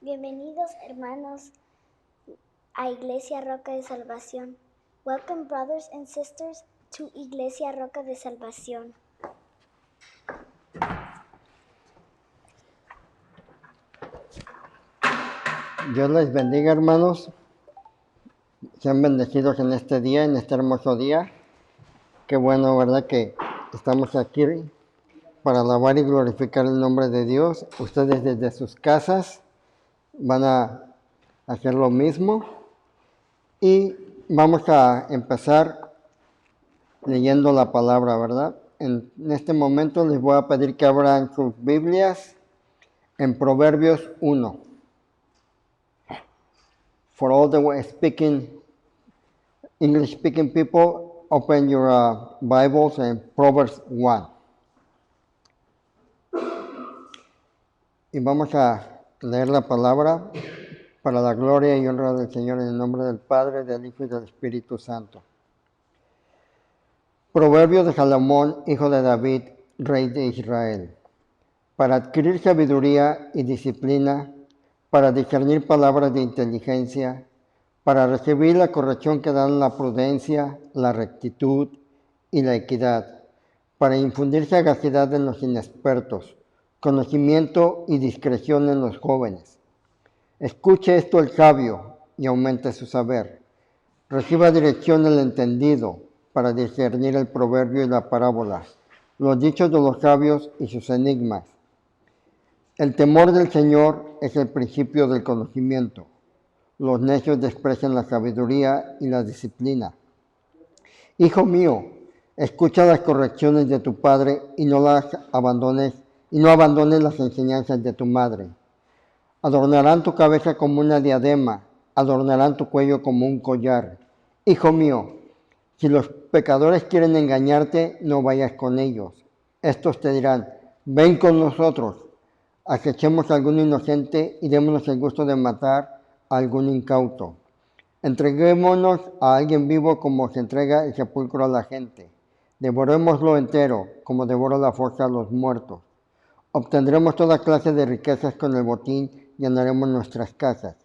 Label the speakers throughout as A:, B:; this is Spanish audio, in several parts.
A: Bienvenidos hermanos a Iglesia Roca de Salvación. Welcome brothers and sisters to Iglesia Roca de Salvación.
B: Dios les bendiga, hermanos. Sean bendecidos en este día, en este hermoso día. Qué bueno, ¿verdad? Que estamos aquí para alabar y glorificar el nombre de Dios. Ustedes desde sus casas van a hacer lo mismo. Y vamos a empezar leyendo la palabra, ¿verdad? En este momento les voy a pedir que abran sus Biblias en Proverbios 1. For all the English-speaking people, open your Bibles in Proverbs 1. Y vamos a leer la palabra para la gloria y honra del Señor en el nombre del Padre, del Hijo y del Espíritu Santo. Proverbio de Salomón, hijo de David, rey de Israel. Para adquirir sabiduría y disciplina, para discernir palabras de inteligencia, para recibir la corrección que dan la prudencia, la rectitud y la equidad, para infundir sagacidad en los inexpertos, conocimiento y discreción en los jóvenes. Escuche esto el sabio y aumente su saber. Reciba dirección el entendido para discernir el proverbio y la parábola, los dichos de los sabios y sus enigmas. El temor del Señor es el principio del conocimiento. Los necios desprecian la sabiduría y la disciplina. Hijo mío, escucha las correcciones de tu padre y no abandones las enseñanzas de tu madre. Adornarán tu cabeza como una diadema, adornarán tu cuello como un collar. Hijo mío, si los pecadores quieren engañarte, no vayas con ellos. Estos te dirán, ven con nosotros, acechemos a algún inocente y démonos el gusto de matar a algún incauto. Entreguémonos a alguien vivo como se entrega el sepulcro a la gente. Devorémoslo entero, como devora la fosa a los muertos. Obtendremos toda clase de riquezas con el botín, llenaremos nuestras casas.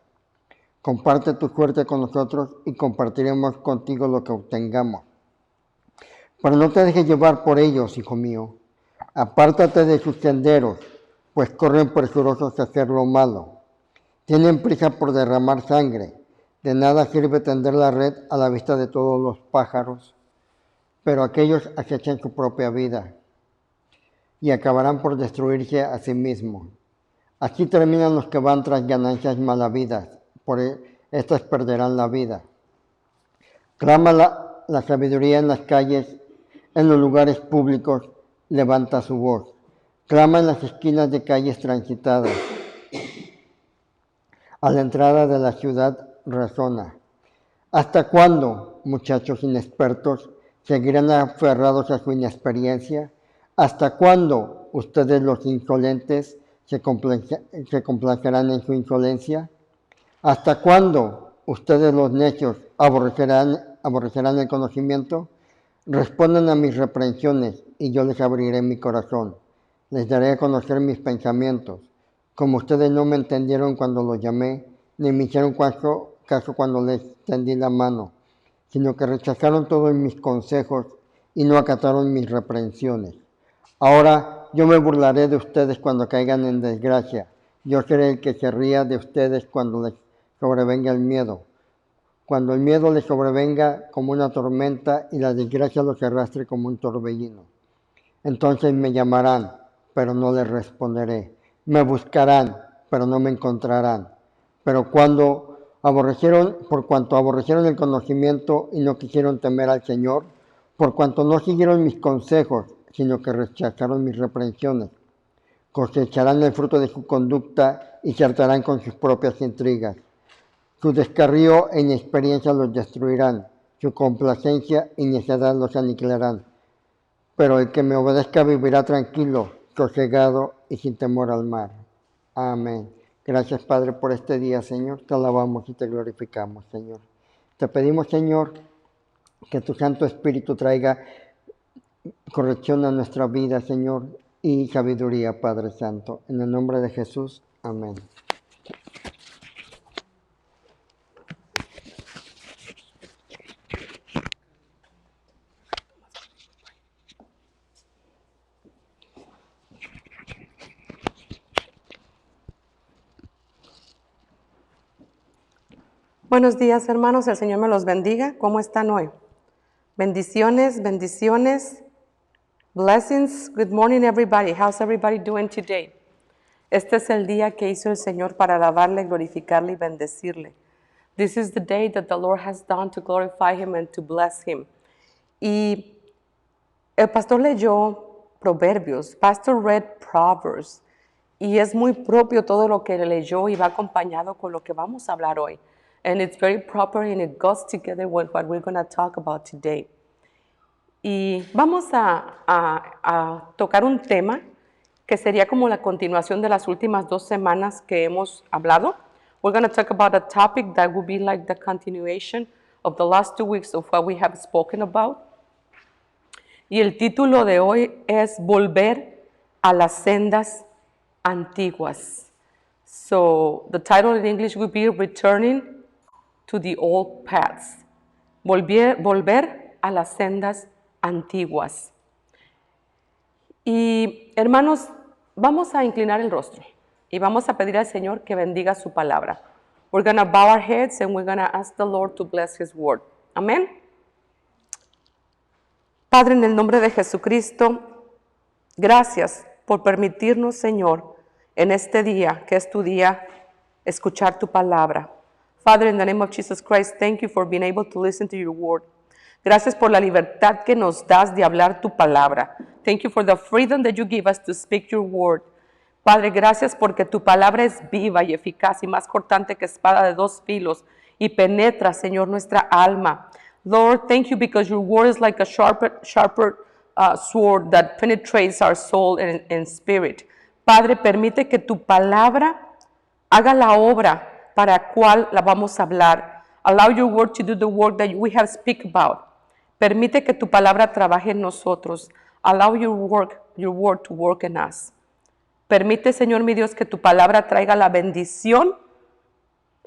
B: Comparte tu suerte con nosotros y compartiremos contigo lo que obtengamos. Pero no te dejes llevar por ellos, hijo mío. Apártate de sus senderos, pues corren presurosos a hacer lo malo. Tienen prisa por derramar sangre. De nada sirve tender la red a la vista de todos los pájaros, pero aquellos acechan su propia vida y acabarán por destruirse a sí mismos. Aquí terminan los que van tras ganancias malavidas, por estas perderán la vida. Clama la sabiduría en las calles, en los lugares públicos, levanta su voz. Clama en las esquinas de calles transitadas. A la entrada de la ciudad razona. ¿Hasta cuándo, muchachos inexpertos, seguirán aferrados a su inexperiencia? ¿Hasta cuándo ustedes los insolentes se complacerán en su insolencia? ¿Hasta cuándo ustedes los necios aborrecerán el conocimiento? Respondan a mis reprensiones y yo les abriré mi corazón. Les daré a conocer mis pensamientos. Como ustedes no me entendieron cuando los llamé, ni me hicieron caso cuando les tendí la mano, sino que rechazaron todos mis consejos y no acataron mis reprensiones. Ahora yo me burlaré de ustedes cuando caigan en desgracia. Yo seré el que se ría de ustedes cuando les sobrevenga el miedo. Cuando el miedo les sobrevenga como una tormenta y la desgracia los arrastre como un torbellino. Entonces me llamarán, pero no les responderé. Me buscarán, pero no me encontrarán. Pero por cuanto aborrecieron el conocimiento y no quisieron temer al Señor, por cuanto no siguieron mis consejos, sino que rechazaron mis reprensiones, cosecharán el fruto de su conducta y se hartarán con sus propias intrigas. Su descarrío e inexperiencia los destruirán, su complacencia y necedad los aniquilarán. Pero el que me obedezca vivirá tranquilo, sosegado y sin temor al mal. Amén. Gracias, Padre, por este día, Señor. Te alabamos y te glorificamos, Señor. Te pedimos, Señor, que tu Santo Espíritu traiga corrección a nuestra vida, Señor, y sabiduría, Padre Santo. En el nombre de Jesús. Amén.
C: Buenos días, hermanos. El Señor me los bendiga. ¿Cómo están hoy? Bendiciones, bendiciones. Blessings. Good morning, everybody. How's everybody doing today? Este es el día que hizo el Señor para alabarle, glorificarle y bendecirle. This is the day that the Lord has done to glorify Him and to bless Him. Y el pastor leyó Proverbios. Pastor read Proverbs. Y es muy propio todo lo que leyó y va acompañado con lo que vamos a hablar hoy. And it's very proper and it goes together with what we're going to talk about today. Y vamos a tocar un tema que sería como la continuación de las últimas 2 semanas que hemos hablado. We're going to talk about a topic that will be like the continuation of the last 2 weeks of what we have spoken about. Y el título de hoy es Volver a las sendas antiguas. So the title in English would be Returning to the Old Paths. Volver a las sendas antiguas. Y hermanos, vamos a inclinar el rostro y vamos a pedir al Señor que bendiga su palabra. We're going to bow our heads and we're going to ask the Lord to bless His word. Amén. Padre, en el nombre de Jesucristo, gracias por permitirnos, Señor, en este día, que es tu día, escuchar tu palabra. Father, in the name of Jesus Christ, thank you for being able to listen to your word. Gracias por la libertad que nos das de hablar tu palabra. Thank you for the freedom that you give us to speak your word. Padre, gracias porque tu palabra es viva y eficaz y más cortante que espada de 2 filos y penetra, Señor, nuestra alma. Lord, thank you because your word is like a sharper sword that penetrates our soul and spirit. Padre, permite que tu palabra haga la obra para cual la vamos a hablar. Allow your word to do the work that we have speak about. Permite que tu palabra trabaje en nosotros. Allow your word to work in us. Permite, Señor mi Dios, que tu palabra traiga la bendición,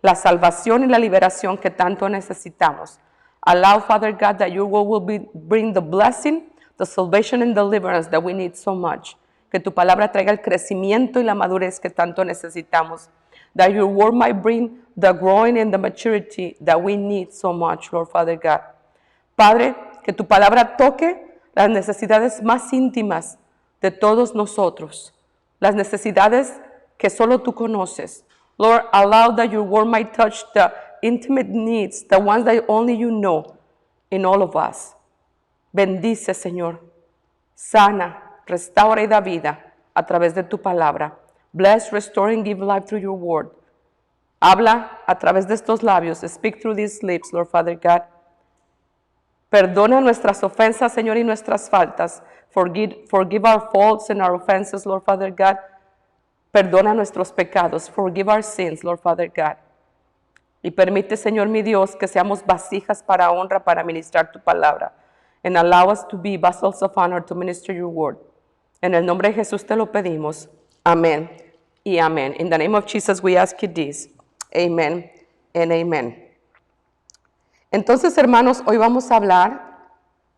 C: la salvación y la liberación que tanto necesitamos. Allow, Father God, that your word will bring the blessing, the salvation and deliverance that we need so much. Que tu palabra traiga el crecimiento y la madurez que tanto necesitamos. That your word might bring the growing and the maturity that we need so much, Lord Father God. Padre, que tu palabra toque las necesidades más íntimas de todos nosotros, las necesidades que solo tú conoces. Lord, allow that your word might touch the intimate needs, the ones that only you know in all of us. Bendice, Señor. Sana, restaura y da vida a través de tu palabra. Bless, restore, and give life through your word. Habla a través de estos labios. Speak through these lips, Lord Father God. Perdona nuestras ofensas, Señor, y nuestras faltas. Forgive our faults and our offenses, Lord Father God. Perdona nuestros pecados. Forgive our sins, Lord Father God. Y permite, Señor mi Dios, que seamos vasijas para honra, para ministrar tu palabra. And allow us to be vessels of honor to minister your word. En el nombre de Jesús te lo pedimos. Amén y amén. In the name of Jesus we ask you this. Amen and amen. Entonces, hermanos, hoy vamos a hablar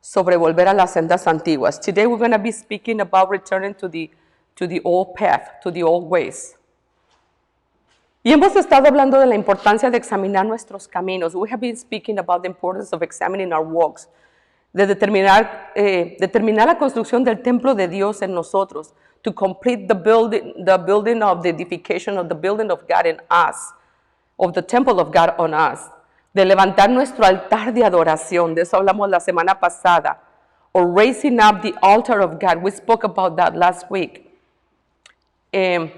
C: sobre volver a las sendas antiguas. Today we're going to be speaking about returning to the old path, to the old ways. Y hemos estado hablando de la importancia de examinar nuestros caminos. We have been speaking about the importance of examining our walks. De determinar la construcción del templo de Dios en nosotros. To complete the building of the edification of the building of God in us. Of the temple of God on us. De levantar nuestro altar de adoración. De eso hablamos la semana pasada. Or raising up the altar of God. We spoke about that last week. De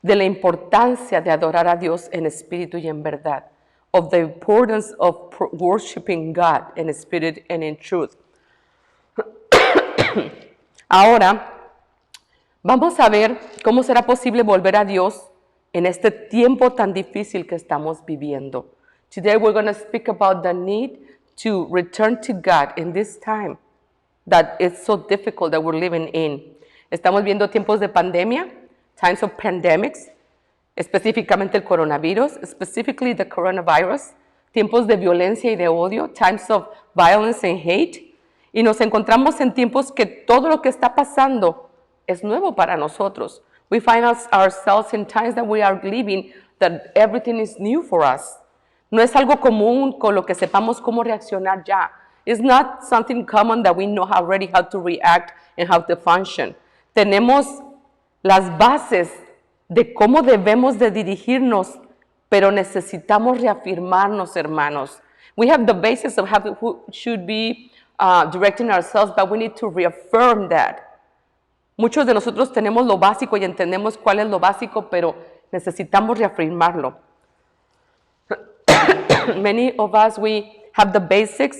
C: la importancia de adorar a Dios en espíritu y en verdad. Of the importance of worshiping God in spirit and in truth. Ahora, vamos a ver cómo será posible volver a Dios en este tiempo tan difícil que estamos viviendo. Today we're going to speak about the need to return to God in this time that it's so difficult that we're living in. Estamos viendo tiempos de pandemia, times of pandemics, específicamente el coronavirus, specifically the coronavirus, tiempos de violencia y de odio, times of violence and hate, y nos encontramos en tiempos que todo lo que está pasando es nuevo para nosotros. We find ourselves in times that we are living that everything is new for us. No es algo común con lo que sepamos cómo reaccionar ya. It's not something common that we know already how to react and how to function. Tenemos las bases de cómo debemos de dirigirnos, pero necesitamos reafirmarnos, hermanos. We have the basis of how we should be directing ourselves, but we need to reaffirm that. Muchos de nosotros tenemos lo básico y entendemos cuál es lo básico, pero necesitamos reafirmarlo. Many of us, we have the basics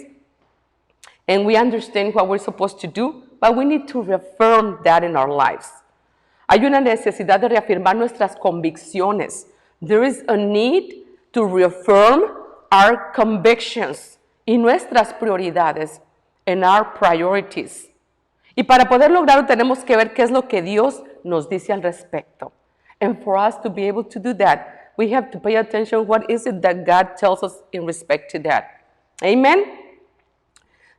C: and we understand what we're supposed to do, but we need to reaffirm that in our lives. Hay una necesidad de reafirmar nuestras convicciones. There is a need to reaffirm our convictions y nuestras prioridades and our priorities. Y para poder lograrlo tenemos que ver qué es lo que Dios nos dice al respecto. And for us to be able to do that, we have to pay attention what is it that God tells us in respect to that. Amen.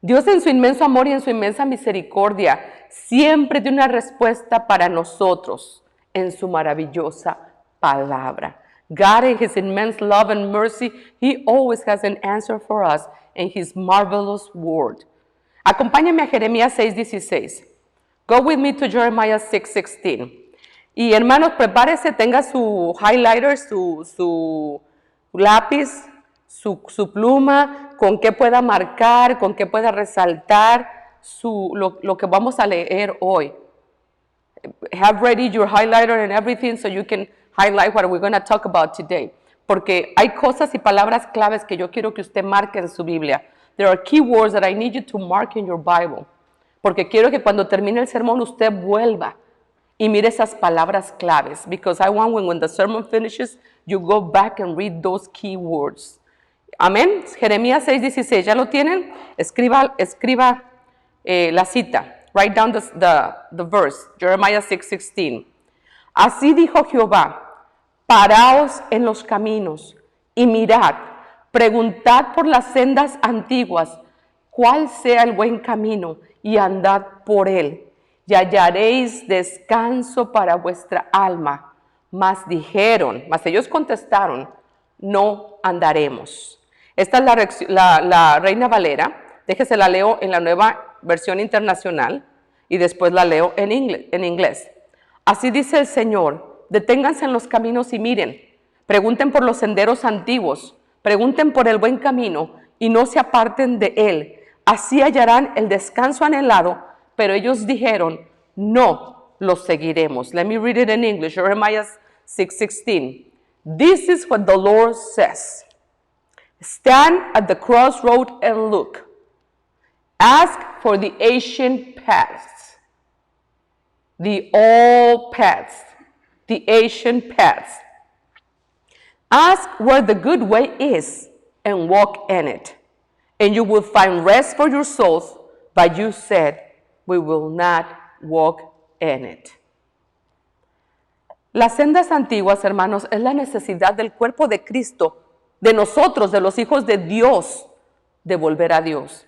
C: Dios en su inmenso amor y en su inmensa misericordia siempre tiene una respuesta para nosotros en su maravillosa palabra. God in His immense love and mercy, He always has an answer for us in His marvelous word. Acompáñame a Jeremías 6:16. Go with me to Jeremiah 6:16. Y hermanos, prepárese, tenga su highlighter, su lápiz, su pluma, con qué pueda marcar, con qué pueda resaltar lo que vamos a leer hoy. Have ready your highlighter and everything so you can highlight what we're going to talk about today. Porque hay cosas y palabras claves que yo quiero que usted marque en su Biblia. There are key words that I need you to mark in your Bible. Porque quiero que cuando termine el sermón usted vuelva y mire esas palabras claves. Because I want when the sermon finishes, you go back and read those key words. Amén. Jeremías 6:16. ¿Ya lo tienen? Escriba la cita. Write down the verse. Jeremiah 6:16. Así dijo Jehová, paraos en los caminos y mirad, preguntad por las sendas antiguas, cuál sea el buen camino, y andad por él, y hallaréis descanso para vuestra alma. Mas ellos contestaron, no andaremos. Esta es la Reina Valera. Déjese la leo en la Nueva Versión Internacional y después la leo en inglés. Así dice el Señor, deténganse en los caminos y miren, pregunten por los senderos antiguos, pregunten por el buen camino y no se aparten de él. Así hallarán el descanso anhelado, pero ellos dijeron, no los seguiremos. Let me read it in English, Jeremiah 6:16. This is what the Lord says. Stand at the crossroad and look. Ask for the ancient paths, the old paths, the ancient paths. Ask where the good way is and walk in it, and you will find rest for your souls, but you said, we will not walk in it. Las sendas antiguas, hermanos, es la necesidad del cuerpo de Cristo, de nosotros, de los hijos de Dios, de volver a Dios.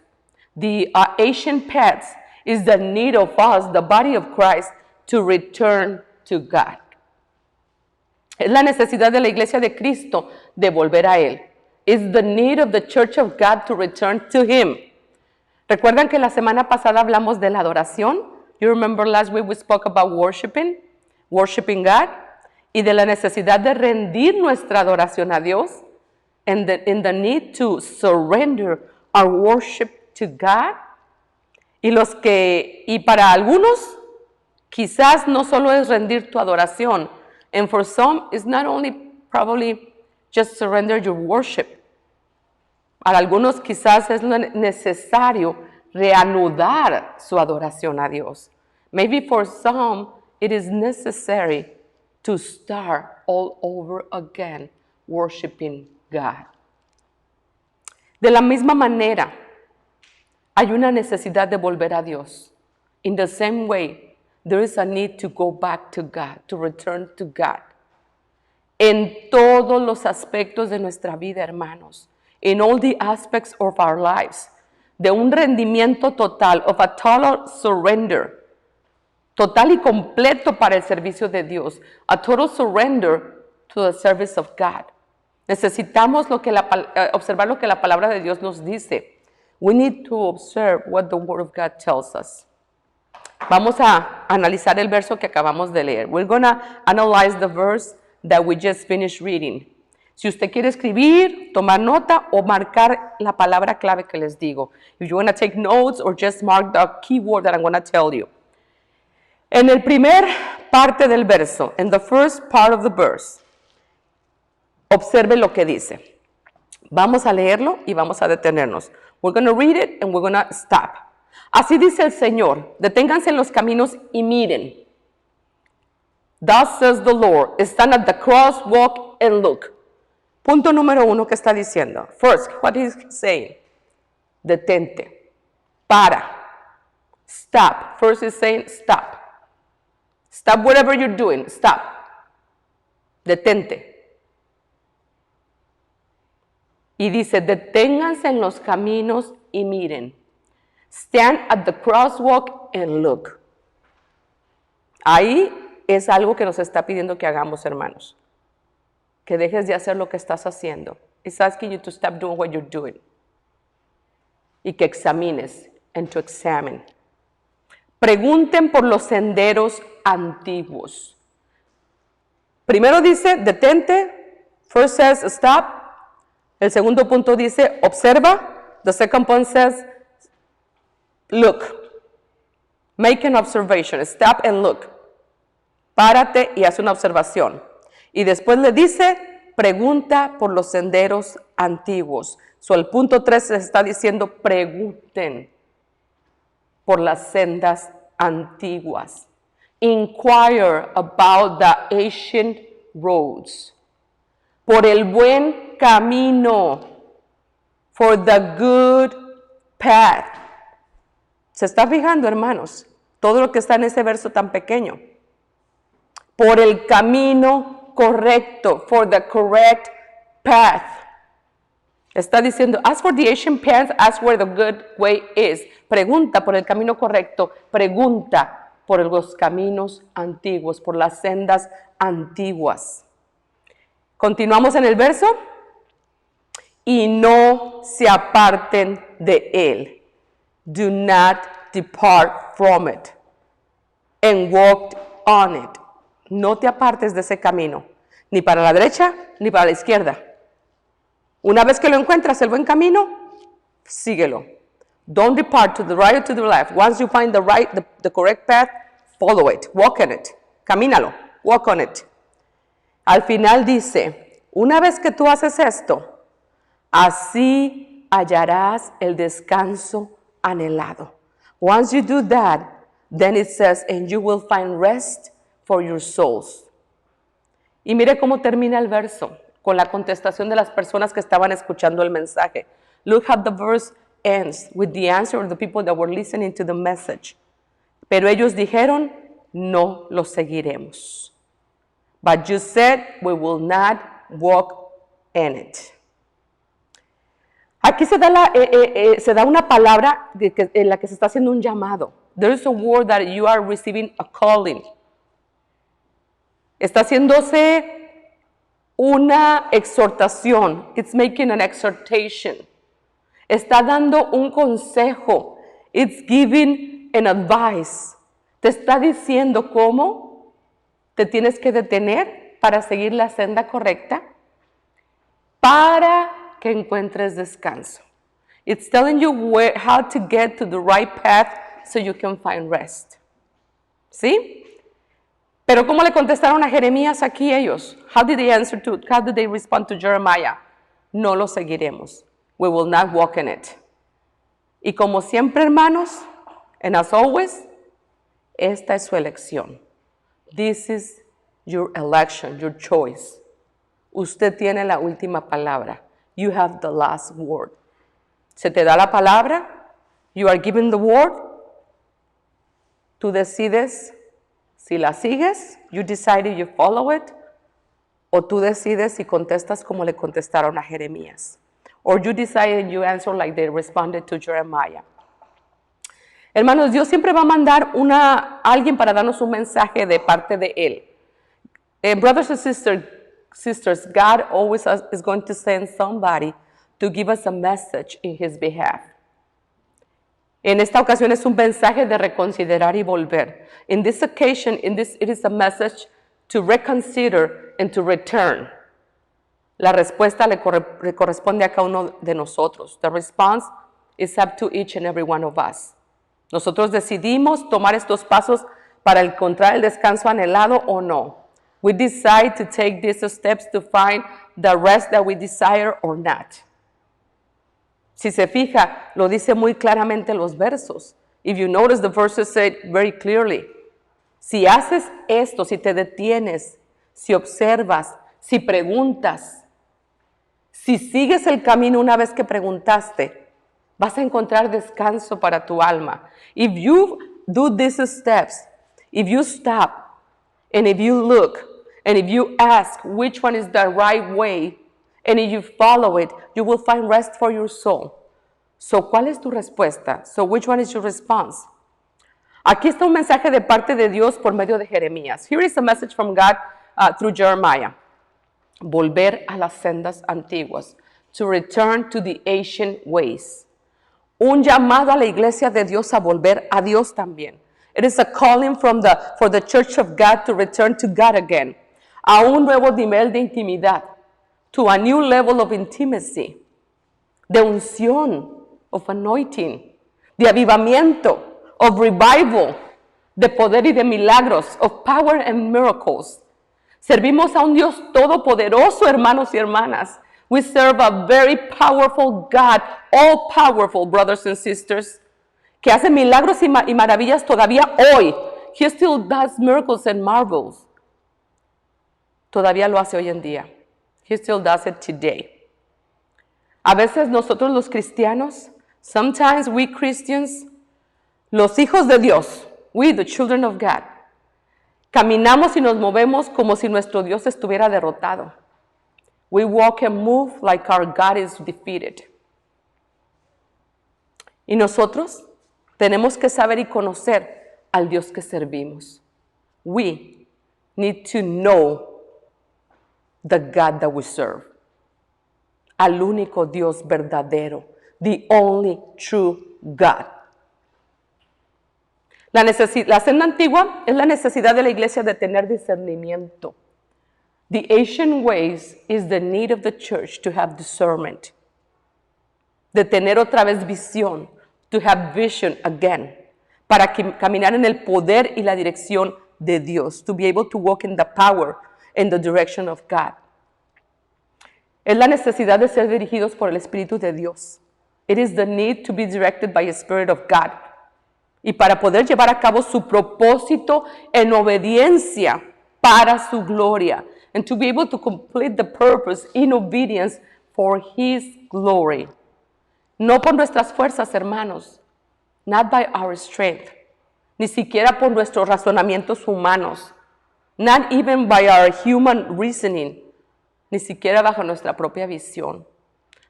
C: The ancient paths is the need of us, the body of Christ, to return to God. Es la necesidad de la iglesia de Cristo de volver a Él. It's the need of the church of God to return to Him. ¿Recuerdan que la semana pasada hablamos de la adoración? You remember last week we spoke about worshiping God, y de la necesidad de rendir nuestra adoración a Dios, and in the need to surrender our worship to God. Y para algunos, quizás no solo es rendir tu adoración, and for some, it's not only probably just surrender your worship. Para algunos quizás es necesario reanudar su adoración a Dios. Maybe for some, it is necessary to start all over again worshiping God. De la misma manera, hay una necesidad de volver a Dios. In the same way, there is a need to go back to God, to return to God. En todos los aspectos de nuestra vida, hermanos. In all the aspects of our lives. De un rendimiento total, of a total surrender. Total y completo para el servicio de Dios. A total surrender to the service of God. Necesitamos observar lo que la palabra de Dios nos dice. We need to observe what the Word of God tells us. Vamos a analizar el verso que acabamos de leer. We're going to analyze the verse that we just finished reading. Si usted quiere escribir, tomar nota o marcar la palabra clave que les digo. If you want to take notes or just mark the keyword that I'm going to tell you. En el primer parte del verso, in the first part of the verse, observe lo que dice. Vamos a leerlo y vamos a detenernos. We're going to read it and we're going to stop. Así dice el Señor, deténganse en los caminos y miren. Thus says the Lord, stand at the crosswalk and look. Punto número 1 que está diciendo. First, what is saying? Detente. Para. Stop. First is saying stop. Stop whatever you're doing. Stop. Detente. Y dice, deténganse en los caminos y miren. Stand at the crosswalk and look. Ahí es algo que nos está pidiendo que hagamos, hermanos. Que dejes de hacer lo que estás haciendo. It's asking you to stop doing what you're doing. Y que examines and to examine. Pregunten por los senderos antiguos. Primero dice, detente. First says, stop. El segundo punto dice, observa. The second point says, look. Make an observation. Stop and look. Párate y haz una observación. Y después le dice, pregunta por los senderos antiguos. So, el punto 3 les está diciendo, pregunten por las sendas antiguas. Inquire about the ancient roads. Por el buen camino. For the good path. ¿Se está fijando, hermanos? Todo lo que está en ese verso tan pequeño. Por el camino correcto, for the correct path. Está diciendo, ask for the ancient path, ask where the good way is. Pregunta por el camino correcto, pregunta por los caminos antiguos, por las sendas antiguas. Continuamos en el verso. Y no se aparten de él. Do not depart from it. And walk on it. No te apartes de ese camino, ni para la derecha, ni para la izquierda. Una vez que lo encuentras, el buen camino, síguelo. Don't depart to the right or to the left. Once you find the correct path, follow it, walk on it. Camínalo, walk on it. Al final dice, una vez que tú haces esto, así hallarás el descanso anhelado. Once you do that, then it says, and you will find rest for your souls. Y mire cómo termina el verso, con la contestación de las personas que estaban escuchando el mensaje. Look how the verse ends with the answer of the people that were listening to the message. Pero ellos dijeron, no lo seguiremos. But you said, we will not walk in it. Aquí se da una palabra en la que se está haciendo un llamado. There is a word that you are receiving a calling. Está haciéndose una exhortación. It's making an exhortation. Está dando un consejo. It's giving an advice. Te está diciendo cómo te tienes que detener para seguir la senda correcta para que encuentres descanso. It's telling you how to get to the right path so you can find rest. ¿Sí? Pero ¿cómo le contestaron a Jeremías aquí ellos? How did they respond to Jeremiah? No lo seguiremos. We will not walk in it. Y como siempre, hermanos, and as always, esta es su elección. This is your election, your choice. Usted tiene la última palabra. You have the last word. Se te da la palabra. You are given the word. Tú decides Si la sigues, you decide you follow it, o tú decides y contestas como le contestaron a Jeremías. Or you decide and you answer like they responded to Jeremiah. Hermanos, Dios siempre va a mandar a alguien para darnos un mensaje de parte de Él. Brothers and sisters, God always is going to send somebody to give us a message in His behalf. En esta ocasión es un mensaje de reconsiderar y volver. In this occasion, it is a message to reconsider and to return. La respuesta le corresponde a cada uno de nosotros. The response is up to each and every one of us. Nosotros decidimos tomar estos pasos para encontrar el descanso anhelado o no. We decide to take these steps to find the rest that we desire or not. Si se fija, lo dice muy claramente los versos. If you notice, the verses say very clearly. Si haces esto, si te detienes, si observas, si preguntas, si sigues el camino una vez que preguntaste, vas a encontrar descanso para tu alma. If you do these steps, if you stop, and if you look, and if you ask which one is the right way, and if you follow it, you will find rest for your soul. So, ¿cuál es tu respuesta? So, which one is your response? Aquí está un mensaje de parte de Dios por medio de Jeremías. Here is a message from God through Jeremiah. Volver a las sendas antiguas. To return to the ancient ways. Un llamado a la iglesia de Dios a volver a Dios también. It is a calling for the church of God to return to God again. A un nuevo nivel de intimidad. To a new level of intimacy. De unción, of anointing. De avivamiento, of revival. De poder y de milagros, of power and miracles. Servimos a un Dios todopoderoso, hermanos y hermanas. We serve a very powerful God, all powerful, brothers and sisters, que hace milagros y maravillas todavía hoy. He still does miracles and marvels. Todavía lo hace hoy en día. He still does it today. A veces nosotros los cristianos, sometimes we Christians, los hijos de Dios, we the children of God, caminamos y nos movemos como si nuestro Dios estuviera derrotado. We walk and move like our God is defeated. Y nosotros tenemos que saber y conocer al Dios que servimos. We need to know the God that we serve. Al único Dios verdadero. The only true God. La senda antigua es la necesidad de la iglesia de tener discernimiento. The ancient ways is the need of the church to have discernment. De tener otra vez visión. To have vision again. Para caminar en el poder y la dirección de Dios. To be able to walk in the power and the direction of God. Es la necesidad de ser dirigidos por el Espíritu de Dios. It is the need to be directed by the Spirit of God. Y para poder llevar a cabo su propósito en obediencia para su gloria. And to be able to complete the purpose in obedience for His glory. No por nuestras fuerzas, hermanos. Not by our strength. Ni siquiera por nuestros razonamientos humanos. Not even by our human reasoning. Ni siquiera bajo nuestra propia visión.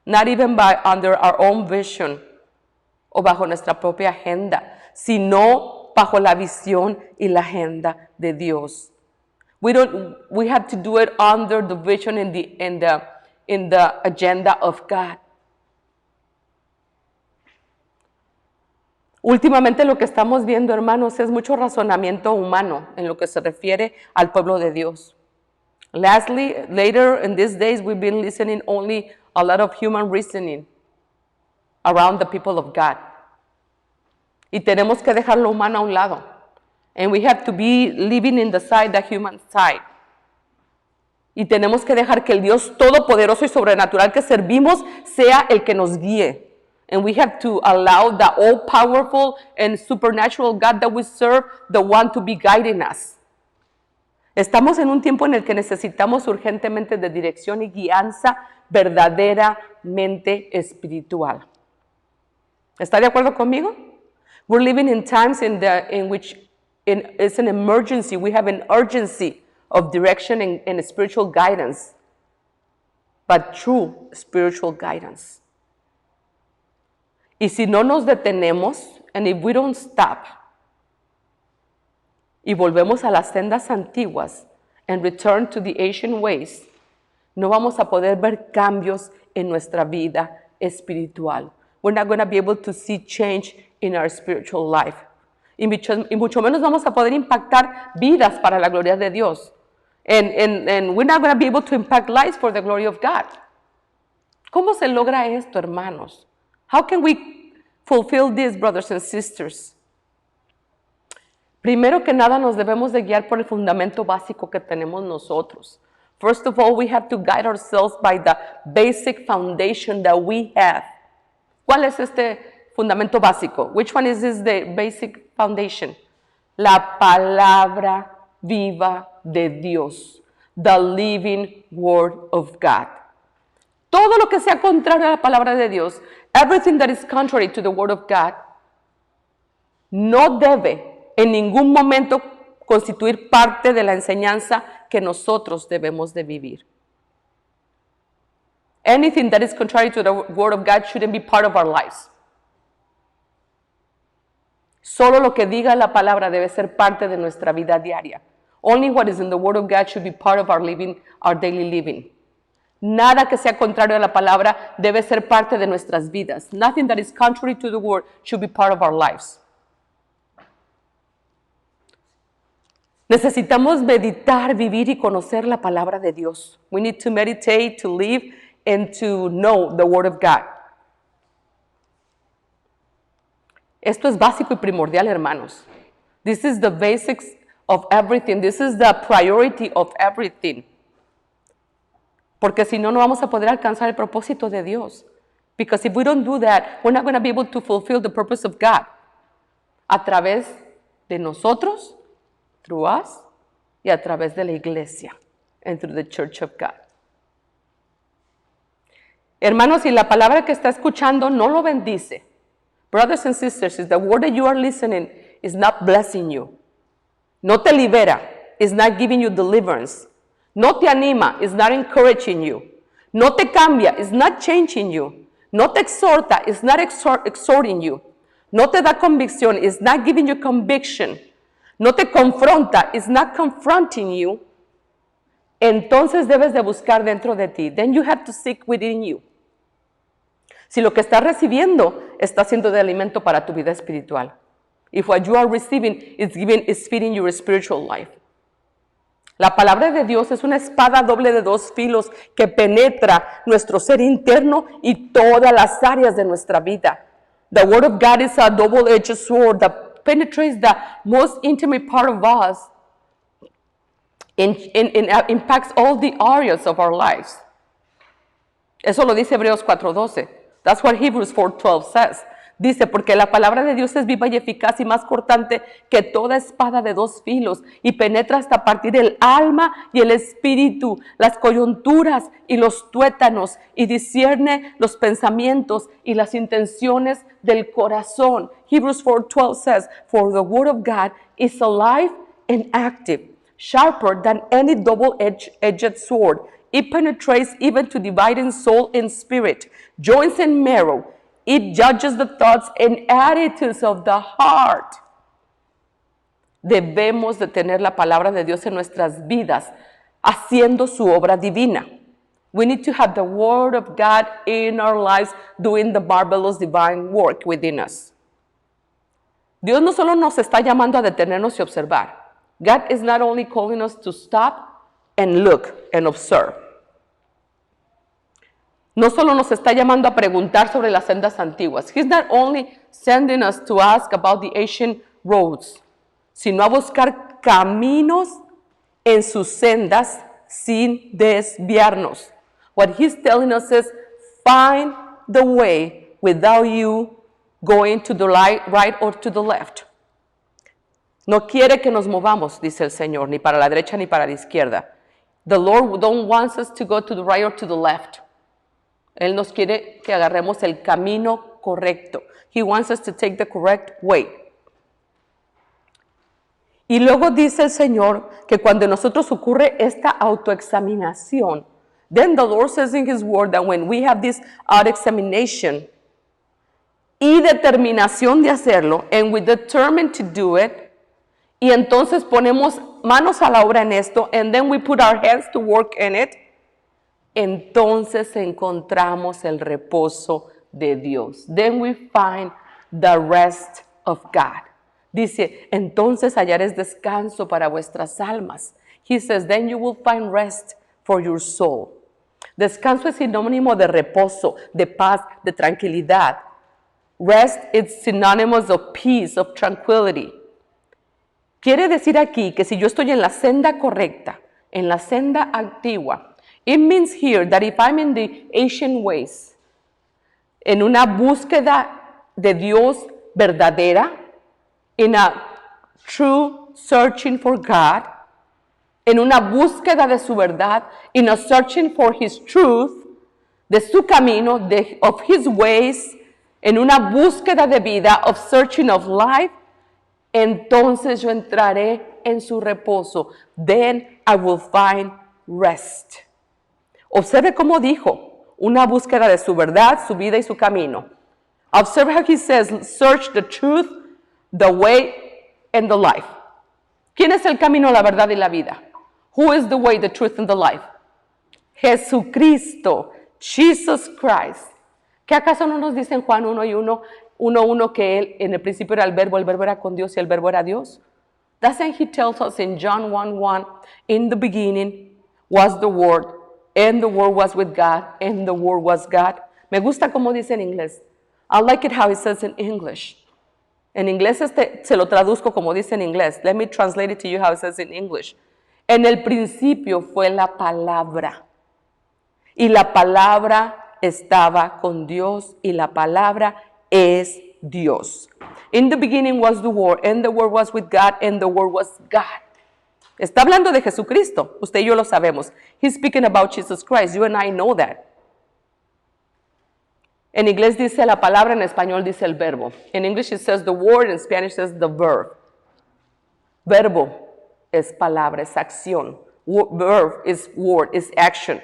C: Not even under our own vision. O bajo nuestra propia agenda. Sino bajo la visión y la agenda de Dios. We have to do it under the vision in the agenda of God. Últimamente lo que estamos viendo, hermanos, es mucho razonamiento humano en lo que se refiere al pueblo de Dios. Later in these days, we've been listening only a lot of human reasoning around the people of God. Y tenemos que dejar lo humano a un lado. And we have to be living in the human side. Y tenemos que dejar que el Dios todopoderoso y sobrenatural que servimos sea el que nos guíe. And we have to allow the all-powerful and supernatural God that we serve, the one to be guiding us. Estamos en un tiempo en el que necesitamos urgentemente de dirección y guianza verdaderamente espiritual. ¿Está de acuerdo conmigo? We're living in times in which it's an emergency. We have an urgency of direction and spiritual guidance, but true spiritual guidance. Y si no nos detenemos, and if we don't stop, y volvemos a las sendas antiguas and return to the ancient ways, no vamos a poder ver cambios en nuestra vida espiritual. We're not going to be able to see change in our spiritual life. Y mucho menos vamos a poder impactar vidas para la gloria de Dios. And we're not going to be able to impact lives for the glory of God. ¿Cómo se logra esto, hermanos? How can we fulfill this, brothers and sisters? Primero que nada, nos debemos de guiar por el fundamento básico que tenemos nosotros. First of all, we have to guide ourselves by the basic foundation that we have. ¿Cuál es este fundamento básico? Which one is this the basic foundation? La palabra viva de Dios. The living word of God. Todo lo que sea contrario a la palabra de Dios, everything that is contrary to the word of God, no debe en ningún momento constituir parte de la enseñanza que nosotros debemos de vivir. Anything that is contrary to the word of God shouldn't be part of our lives. Solo lo que diga la palabra debe ser parte de nuestra vida diaria. Only what is in the word of God should be part of our living, our daily living. Nada que sea contrario a la palabra debe ser parte de nuestras vidas. Nothing that is contrary to the word should be part of our lives. Necesitamos meditar, vivir y conocer la palabra de Dios. We need to meditate, to live, and to know the word of God. Esto es básico y primordial, hermanos. This is the basics of everything. This is the priority of everything. Porque si no, no vamos a poder alcanzar el propósito de Dios. Because if we don't do that, we're not going to be able to fulfill the purpose of God. A través de nosotros, through us, y a través de la iglesia, and through the church of God. Hermanos, si la palabra que está escuchando no lo bendice, brothers and sisters, if the word that you are listening is not blessing you, no te libera, is not giving you deliverance, no te anima, is not encouraging you, no te cambia, is not changing you, no te exhorta, is not exhorting you, no te da convicción, is not giving you conviction, no te confronta, is not confronting you, entonces debes de buscar dentro de ti. Then you have to seek within you. Si lo que estás recibiendo está siendo de alimento para tu vida espiritual. If what you are receiving is feeding your spiritual life. La palabra de Dios es una espada doble de dos filos que penetra nuestro ser interno y todas las áreas de nuestra vida. The word of God is a double-edged sword that penetrates the most intimate part of us and impacts all the areas of our lives. Eso lo dice Hebreos 4:12. That's what Hebrews 4:12 says. Dice, porque la palabra de Dios es viva y eficaz y más cortante que toda espada de dos filos y penetra hasta partir el alma y el espíritu, las coyunturas y los tuétanos y discierne los pensamientos y las intenciones del corazón. Hebrews 4:12 says, for the word of God is alive and active, sharper than any double-edged sword. It penetrates even to dividing soul and spirit, joints and marrow. It judges the thoughts and attitudes of the heart. Debemos de tener la palabra de Dios en nuestras vidas, haciendo su obra divina. We need to have the word of God in our lives, doing the marvelous divine work within us. Dios no solo nos está llamando a detenernos y observar. God is not only calling us to stop and look and observe. No solo nos está llamando a preguntar sobre las sendas antiguas. He's not only sending us to ask about the ancient roads, sino a buscar caminos en sus sendas sin desviarnos. What he's telling us is, find the way without you going to the right or to the left. No quiere que nos movamos, dice el Señor, ni para la derecha ni para la izquierda. The Lord don't want us to go to the right or to the left. Él nos quiere que agarremos el camino correcto. He wants us to take the correct way. Y luego dice el Señor que cuando en nosotros ocurre esta autoexaminación, then the Lord says in His Word that when we have this autoexamination y determinación de hacerlo, and we determine to do it, y entonces ponemos manos a la obra en esto, and then we put our hands to work in it, entonces encontramos el reposo de Dios. Then we find the rest of God. Dice, entonces hallaréis descanso para vuestras almas. He says, then you will find rest for your soul. Descanso es sinónimo de reposo, de paz, de tranquilidad. Rest is synonymous of peace, of tranquility. Quiere decir aquí que si yo estoy en la senda correcta, en la senda antigua, it means here that if I'm in the ancient ways, en una búsqueda de Dios verdadera, in a true searching for God, en una búsqueda de su verdad, in a searching for His truth, de su camino, of His ways, en una búsqueda de vida, of searching of life, entonces yo entraré en su reposo. Then I will find rest. Observe cómo dijo, una búsqueda de su verdad, su vida y su camino. Observe how He says, search the truth, the way, and the life. ¿Quién es el camino, la verdad y la vida? Who is the way, the truth, and the life? Jesucristo, Jesus Christ. ¿Qué acaso no nos dice en Juan 1:1 que Él en el principio era el verbo era con Dios y el verbo era Dios? Doesn't He tell us in John 1:1, in the beginning was the Word, and the Word was with God, and the Word was God? Me gusta como dice en inglés. I like it how it says in English. En inglés se lo traduzco como dice en inglés. Let me translate it to you how it says in English. En el principio fue la palabra. Y la palabra estaba con Dios y la palabra es Dios. In the beginning was the Word, and the Word was with God, and the Word was God. Está hablando de Jesucristo. Usted y yo lo sabemos. He's speaking about Jesus Christ. You and I know that. En inglés dice la palabra, en español dice el verbo. In English it says the word, in Spanish it says the verb. Verbo es palabra, es acción. Verb is word, is action.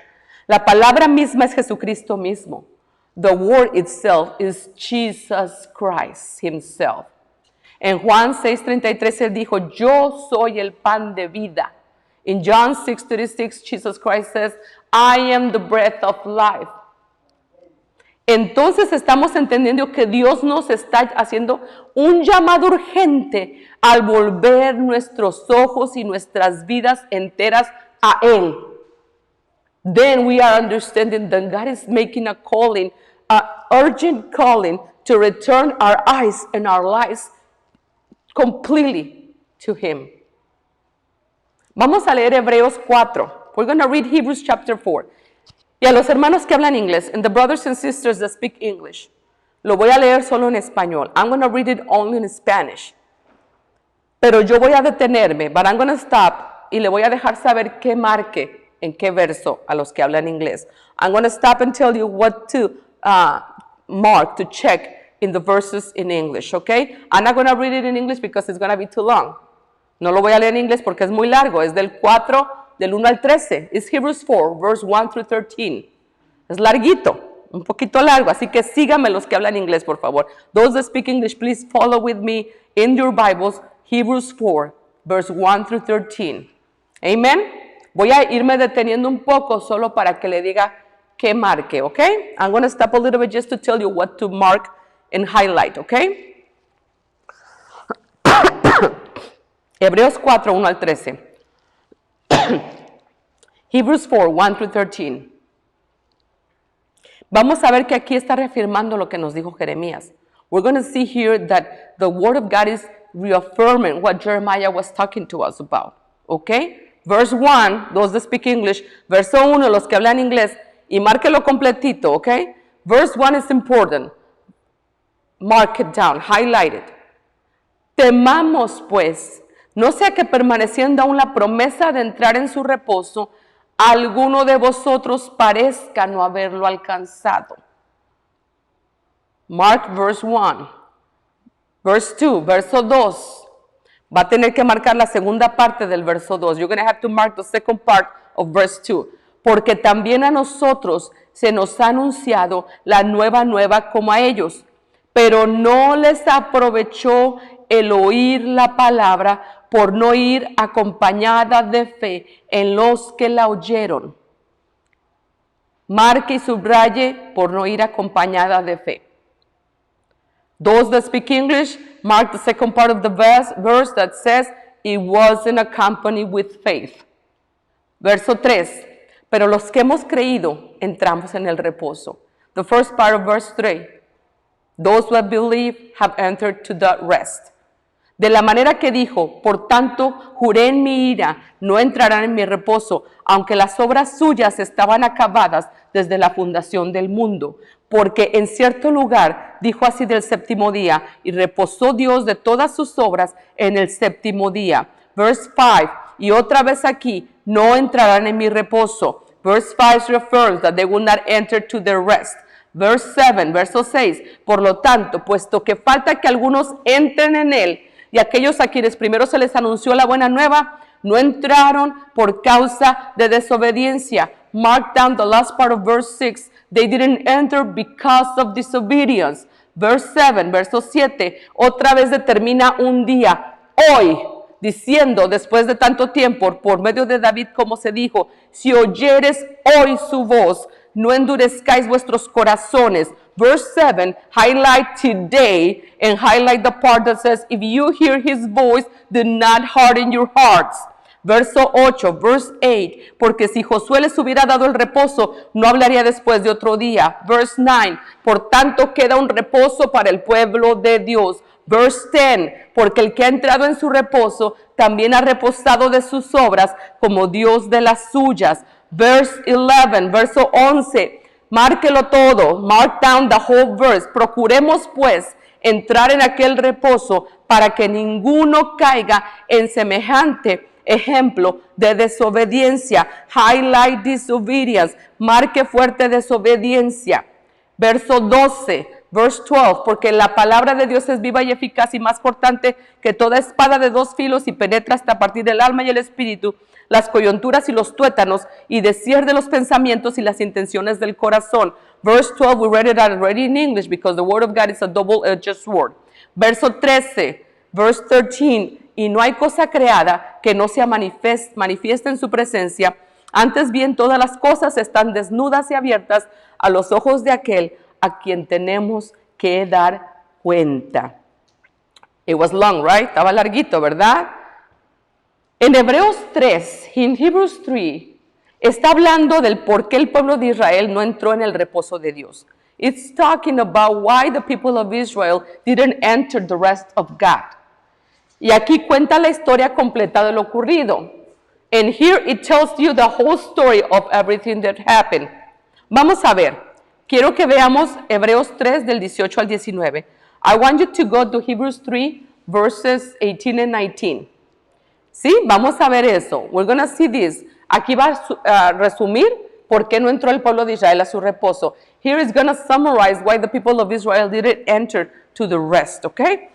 C: La palabra misma es Jesucristo mismo. The word itself is Jesus Christ Himself. En Juan 6:33 Él dijo, yo soy el pan de vida. In John 6:36 Jesus Christ says, I am the breath of life. Entonces estamos entendiendo que Dios nos está haciendo un llamado urgente al volver nuestros ojos y nuestras vidas enteras a Él. Then we are understanding that God is making a calling, an urgent calling to return our eyes and our lives completely to Him. Vamos a leer Hebreos 4. We're going to read Hebrews chapter 4. Y a los hermanos que hablan inglés, and the brothers and sisters that speak English, lo voy a leer solo en español. I'm going to read it only in Spanish. Pero yo voy a detenerme, but I'm going to stop, y le voy a dejar saber qué marque, en qué verso a los que hablan inglés. I'm going to stop and tell you what to mark, to check in the verses in English, okay? I'm not going to read it in English because it's going to be too long. No lo voy a leer en inglés porque es muy largo. Es del 1 al 13. It's Hebrews 4, verse 1 through 13. Es larguito, un poquito largo. Así que síganme los que hablan inglés, por favor. Those that speak English, please follow with me in your Bibles. Hebrews 4, verse 1 through 13. Amen. Voy a irme deteniendo un poco solo para que le diga qué marque, okay? I'm going to stop a little bit just to tell you what to mark and highlight, okay? Hebreos 4, 1 al 13. Hebrews 4, 1 through 13. Vamos a ver que aquí está reafirmando lo que nos dijo Jeremías. We're going to see here that the word of God is reaffirming what Jeremiah was talking to us about. Okay? Verse 1, those that speak English. Verso 1, los que hablan inglés. Y márquelo completito, okay? Verse 1 is important. Mark it down, highlight it. Temamos, pues, no sea que permaneciendo aún la promesa de entrar en su reposo, alguno de vosotros parezca no haberlo alcanzado. Mark verse 1. Verse 2, verso 2. Va a tener que marcar la segunda parte del verso 2. You're going to have to mark the second part of verse 2. Porque también a nosotros se nos ha anunciado la nueva como a ellos. Pero no les aprovechó el oír la palabra por no ir acompañada de fe en los que la oyeron. Marque y subraye por no ir acompañada de fe. Those that speak English, mark the second part of the verse that says, it wasn't accompanied with faith. Verso 3, pero los que hemos creído, entramos en el reposo. The first part of verse 3, those who have believed have entered to the rest. De la manera que dijo, por tanto, juré en mi ira, no entrarán en mi reposo, aunque las obras suyas estaban acabadas desde la fundación del mundo. Porque en cierto lugar dijo así del séptimo día, y reposó Dios de todas sus obras en el séptimo día. Verse 5, y otra vez aquí, no entrarán en mi reposo. Verse 5 refers that they will not enter to their rest. Verse 7, verso 6, por lo tanto, puesto que falta que algunos entren en él, y aquellos a quienes primero se les anunció la buena nueva, no entraron por causa de desobediencia. Mark down the last part of verse 6. They didn't enter because of disobedience. Verse 7, verso 7, otra vez determina un día, hoy, diciendo después de tanto tiempo, por medio de David, como se dijo, si oyeres hoy su voz, no endurezcáis vuestros corazones. Verse 7, highlight today and highlight the part that says, if you hear his voice, do not harden your hearts. Verso 8, verse 8, porque si Josué les hubiera dado el reposo, no hablaría después de otro día. Verse 9, por tanto queda un reposo para el pueblo de Dios. Verse 10, porque el que ha entrado en su reposo, también ha reposado de sus obras, como Dios de las suyas. Verse 11, verso 11, márquelo todo, mark down the whole verse. Procuremos pues entrar en aquel reposo para que ninguno caiga en semejante ejemplo de desobediencia. Highlight disobedience, marque fuerte desobediencia. Verso 12, verse 12, porque la palabra de Dios es viva y eficaz y más cortante que toda espada de dos filos y penetra hasta partir del alma y el espíritu, las coyunturas y los tuétanos, y discierne los pensamientos y las intenciones del corazón. Verse 12, we read it already in English because the word of God is a double-edged sword. Verso 13, verse 13, y no hay cosa creada que no sea manifiesta en su presencia, antes bien todas las cosas están desnudas y abiertas a los ojos de aquel a quien tenemos que dar cuenta. It was long, right? Estaba larguito, ¿verdad? En Hebreos 3, en Hebrews 3, está hablando del por qué el pueblo de Israel no entró en el reposo de Dios. It's talking about why the people of Israel didn't enter the rest of God. Y aquí cuenta la historia completa de lo ocurrido. And here it tells you the whole story of everything that happened. Vamos a ver. Quiero que veamos Hebreos 3 del 18 al 19. I want you to go to Hebrews 3 verses 18 and 19. ¿Sí? Vamos a ver eso. We're going to see this. Aquí va a resumir por qué no entró el pueblo de Israel a su reposo. Here is going to summarize why the people of Israel didn't enter to the rest, okay?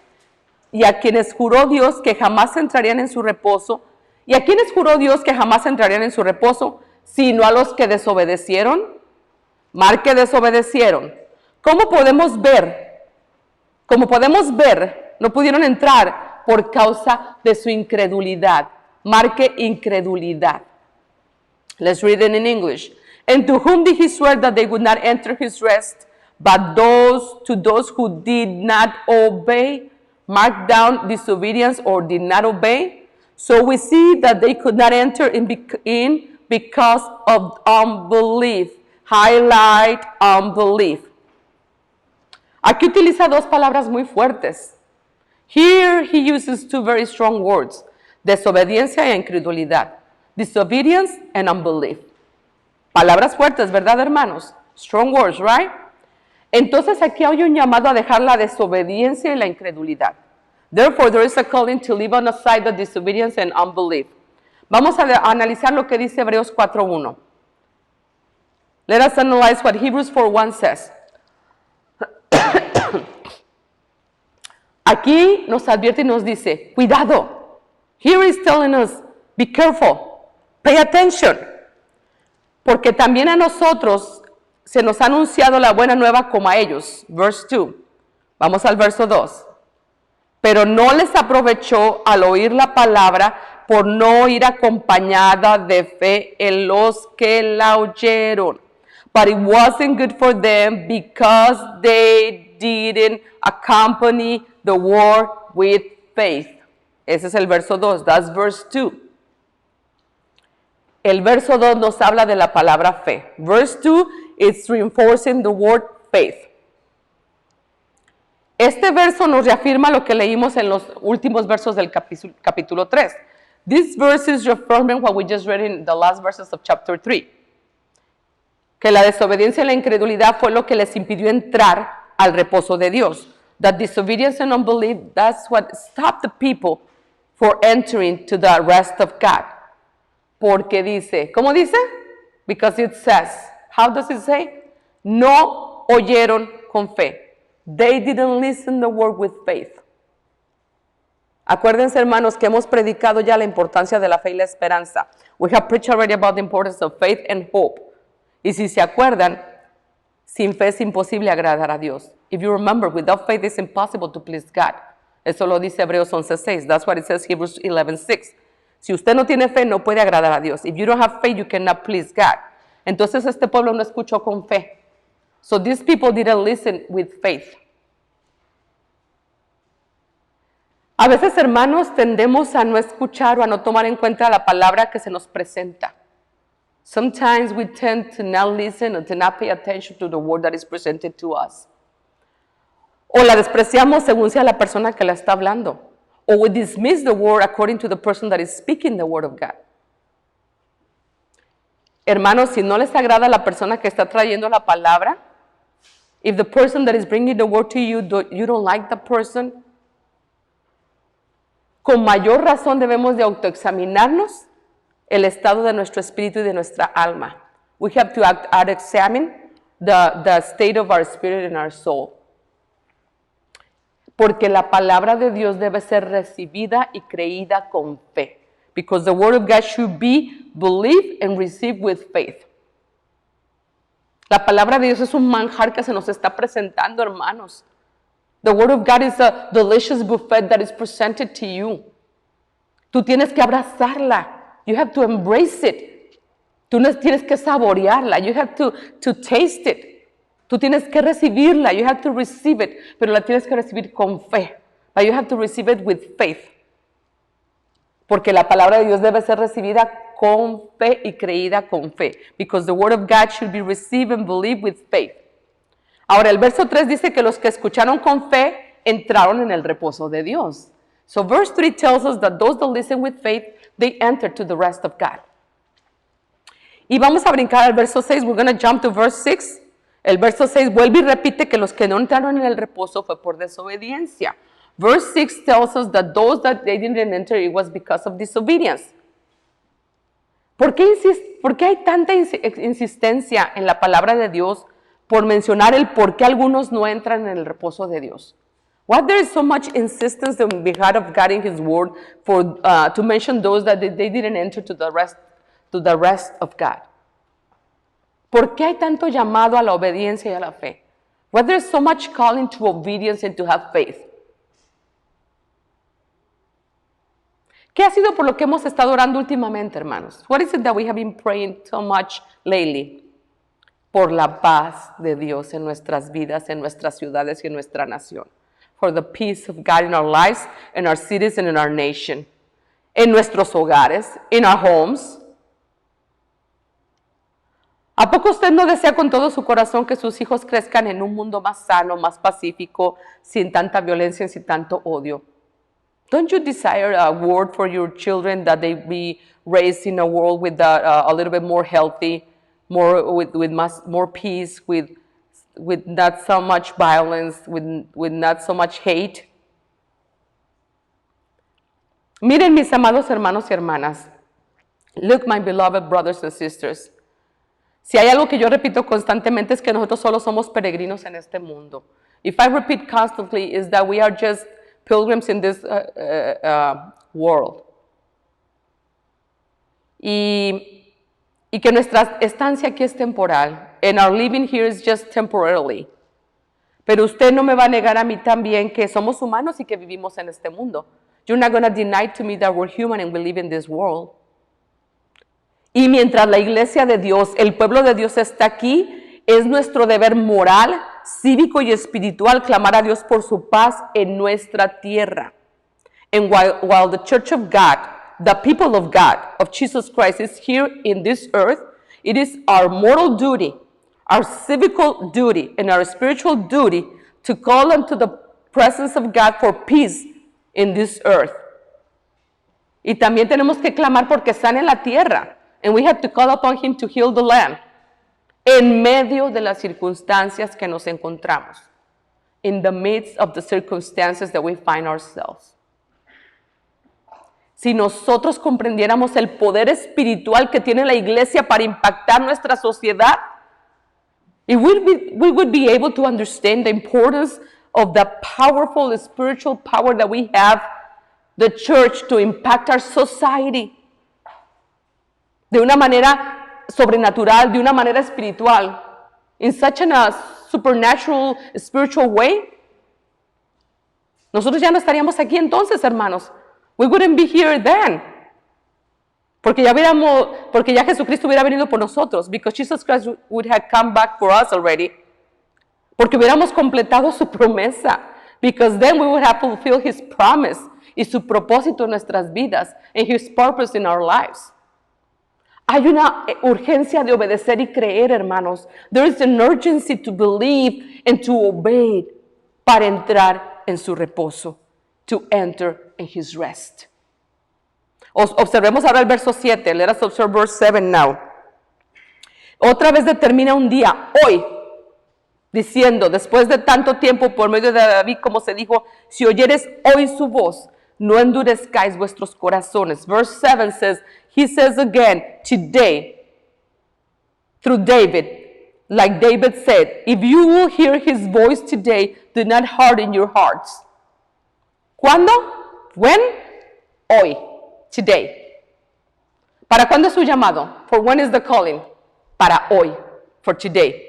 C: Y a quienes juró Dios que jamás entrarían en su reposo. ¿Y a quienes juró Dios que jamás entrarían en su reposo? Sino a los que desobedecieron. Marque desobedecieron. ¿Cómo podemos ver? Como podemos ver, no pudieron entrar por causa de su incredulidad. Marque incredulidad. Let's read it in English. And to whom did he swear that they would not enter his rest, but to those who did not obey? Mark down disobedience or did not obey. So we see that they could not enter in because of unbelief. Highlight unbelief. Aquí utiliza dos palabras muy fuertes. Here he uses two very strong words. Desobediencia e incredulidad. Disobedience and unbelief. Palabras fuertes, ¿verdad, hermanos? Strong words, right? Entonces aquí hay un llamado a dejar la desobediencia y la incredulidad. Therefore, there is a calling to leave on the side the disobedience and unbelief. Vamos a analizar lo que dice Hebreos 4:1. Let us analyze what Hebrews 4:1 says. Aquí nos advierte y nos dice, cuidado, Here he's telling us, be careful, pay attention. Porque también a nosotros se nos ha anunciado la buena nueva como a ellos. Verse 2. Vamos al verso 2. Pero no les aprovechó al oír la palabra por no ir acompañada de fe en los que la oyeron. But it wasn't good for them because they didn't accompany the word with faith. Ese es el verso 2. That's verse 2. El verso 2 nos habla de la palabra fe. Verse 2 is reinforcing the word faith. Este verso nos reafirma lo que leímos en los últimos versos del capítulo 3. This verse is reaffirming what we just read in the last verses of chapter 3. Que la desobediencia y la incredulidad fue lo que les impidió entrar al reposo de Dios. That disobedience and unbelief, that's what stopped the people for entering to the rest of God. Porque dice, ¿cómo dice? Because it says, how does it say? No oyeron con fe. They didn't listen the word with faith. Acuérdense, hermanos, que hemos predicado ya la importancia de la fe y la esperanza. We have preached already about the importance of faith and hope. Y si se acuerdan, sin fe es imposible agradar a Dios. If you remember, without faith it's impossible to please God. Eso lo dice Hebreos 11:6. That's what it says Hebrews 11:6. Si usted no tiene fe, no puede agradar a Dios. If you don't have faith, you cannot please God. Entonces este pueblo no escuchó con fe. So these people didn't listen with faith. A veces, hermanos, tendemos a no escuchar o a no tomar en cuenta la palabra que se nos presenta. Sometimes we tend to not listen or to not pay attention to the word that is presented to us. O la despreciamos según sea la persona que la está hablando. Or we dismiss the word according to the person that is speaking the word of God. Hermanos, si no les agrada la persona que está trayendo la palabra, if the person that is bringing the word to you, you don't like the person, con mayor razón debemos de autoexaminarnos el estado de nuestro espíritu y de nuestra alma. We have to examine the state of our spirit and our soul. Porque la palabra de Dios debe ser recibida y creída con fe. Because the word of God should be believed and received with faith. La palabra de Dios es un manjar que se nos está presentando, hermanos. The word of God is a delicious buffet that is presented to you. Tú tienes que abrazarla. You have to embrace it. Tú tienes que saborearla. You have to taste it. Tú tienes que recibirla. You have to receive it. Pero la tienes que recibir con fe. But you have to receive it with faith. Porque la palabra de Dios debe ser recibida con fe y creída con fe. Because the word of God should be received and believed with faith. Ahora, el verso 3 dice que los que escucharon con fe entraron en el reposo de Dios. So verse 3 tells us that those that listen with faith, they enter to the rest of God. Y vamos a brincar al verso 6. We're going to jump to verse 6. El verso 6 vuelve y repite que los que no entraron en el reposo fue por desobediencia. Verse 6 tells us that those that they didn't enter, it was because of disobedience. ¿Por qué hay tanta insistencia en la palabra de Dios por mencionar el por qué algunos no entran en el reposo de Dios? Why there is so much insistence on behalf of God in His Word to mention those that they didn't enter to the rest of God? ¿Por qué hay tanto llamado a la obediencia y a la fe? Why there is so much calling to obedience and to have faith? ¿Qué ha sido por lo que hemos estado orando últimamente, hermanos? What is it that we have been praying so much lately? Por la paz de Dios en nuestras vidas, en nuestras ciudades y en nuestra nación. For the peace of God in our lives, in our cities and in our nation. En nuestros hogares, in our homes. ¿A poco usted no desea con todo su corazón que sus hijos crezcan en un mundo más sano, más pacífico, sin tanta violencia y sin tanto odio? Don't you desire a word for your children that they be raised in a world with a little bit more healthy, more peace, with not so much violence, with not so much hate? Miren, mis amados hermanos y hermanas. Look, my beloved brothers and sisters. Si hay algo que yo repito constantemente es que nosotros solo somos peregrinos en este mundo. If I repeat constantly is that we are just pilgrims in this world. y que nuestra estancia aquí es temporal. And our living here is just temporarily. Pero usted no me va a negar a mí también que somos humanos y que vivimos en este mundo. You're not going to deny to me that we're human and we live in this world. Y mientras la iglesia de Dios, el pueblo de Dios está aquí, es nuestro deber moral, cívico y espiritual clamar a Dios por su paz en nuestra tierra. And while the church of God, the people of God, of Jesus Christ is here in this earth, it is our moral duty, our civical duty, and our spiritual duty to call unto the presence of God for peace in this earth. Y también tenemos que clamar porque están en la tierra. And we have to call upon Him to heal the land. En medio de las circunstancias que nos encontramos. In the midst of the circumstances that we find ourselves. Si nosotros comprendiéramos el poder espiritual que tiene la iglesia para impactar nuestra sociedad, we would be able to understand the importance of the powerful spiritual power that we have, the church, to impact our society. De una manera sobrenatural, de una manera espiritual, in such a supernatural, spiritual way. Nosotros ya no estaríamos aquí entonces, hermanos. We wouldn't be here then. Porque ya Jesucristo hubiera venido por nosotros. Because Jesus Christ would have come back for us already. Porque hubiéramos completado su promesa. Because then we would have fulfilled His promise y su propósito en nuestras vidas. And His purpose in our lives. Hay una urgencia de obedecer y creer, hermanos. There is an urgency to believe and to obey para entrar en su reposo. To enter in His rest. Observemos ahora el verso 7. Let us observe verse 7 now. Otra vez determina un día, hoy, diciendo, después de tanto tiempo por medio de David, como se dijo, si oyeres hoy su voz, no endurezcáis vuestros corazones. Verse 7 says, He says again, today, through David, like David said, if you will hear His voice today, do not harden your hearts. ¿Cuándo? When? Hoy. Today. ¿Para cuándo es su llamado? For when is the calling? Para hoy. For today.